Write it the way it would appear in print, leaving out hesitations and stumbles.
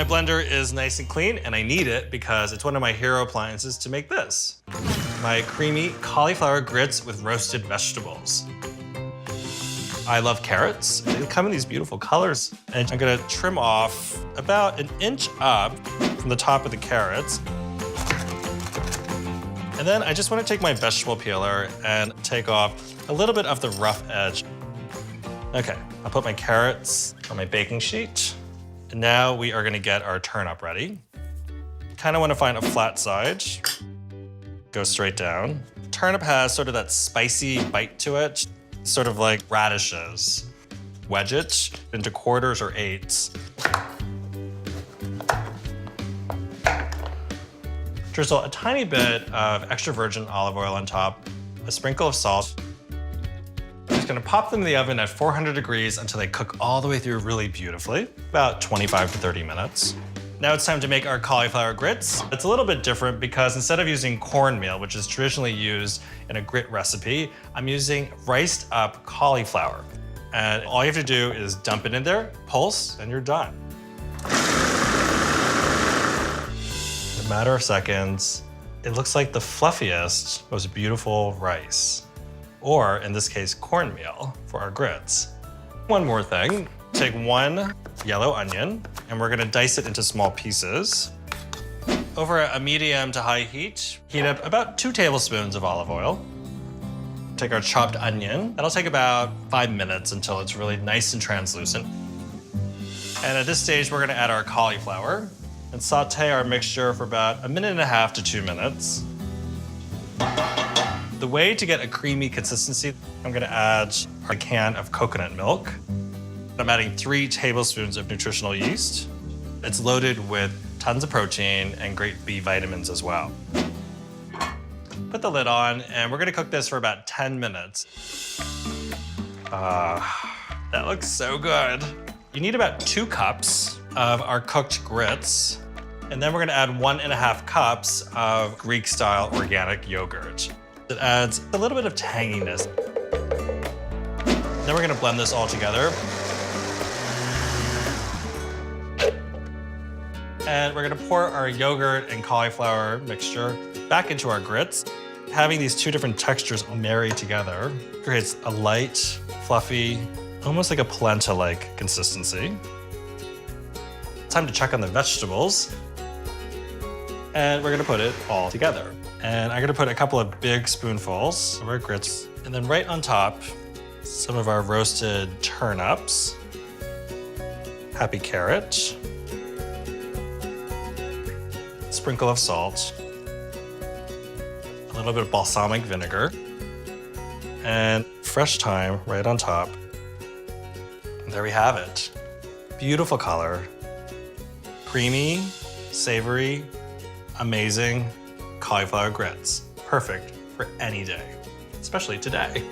blender is nice and clean, and I need it because it's one of my hero appliances to make this. My creamy cauliflower grits with roasted vegetables. I love carrots. They come in these beautiful colors. And I'm gonna trim off about 1 inch up from the top of the carrots. And then I just wanna take my vegetable peeler and take off a little bit of the rough edge. Okay, I'll put my carrots on my baking sheet. And now we are gonna get our turnip ready. Kinda wanna find a flat side. Go straight down. Turnip has sort of that spicy bite to it, sort of like radishes. Wedge it into quarters or eighths. Drizzle a tiny bit of extra virgin olive oil on top, a sprinkle of salt. I'm just gonna pop them in the oven at 400 degrees until they cook all the way through really beautifully, about 25 to 30 minutes. Now it's time to make our cauliflower grits. It's a little bit different because instead of using cornmeal, which is traditionally used in a grit recipe, I'm using riced up cauliflower. And all you have to do is dump it in there, pulse, and you're done. In a matter of seconds, it looks like the fluffiest, most beautiful rice. Or in this case, cornmeal for our grits. One more thing, take 1 yellow onion, and we're gonna dice it into small pieces. Over a medium to high heat, heat up about 2 tablespoons of olive oil. Take our chopped onion. That'll take about 5 minutes until it's really nice and translucent. And at this stage, we're gonna add our cauliflower and saute our mixture for about 1.5 to 2 minutes. The way to get a creamy consistency, I'm gonna add a can of coconut milk. I'm adding 3 tablespoons of nutritional yeast. It's loaded with tons of protein and great B vitamins as well. Put the lid on, and we're gonna cook this for about 10 minutes. That looks so good. You need about 2 cups of our cooked grits, and then we're gonna add 1.5 cups of Greek-style organic yogurt. It adds a little bit of tanginess. Then we're gonna blend this all together. And we're gonna pour our yogurt and cauliflower mixture back into our grits. Having these 2 different textures marry together creates a light, fluffy, almost like a polenta-like consistency. Time to check on the vegetables. And we're gonna put it all together. And I'm gonna put a couple of big spoonfuls of our grits. And then right on top, some of our roasted turnips, happy carrot, sprinkle of salt, a little bit of balsamic vinegar, and fresh thyme right on top. And there we have it. Beautiful color, creamy, savory, amazing cauliflower grits. Perfect for any day, especially today.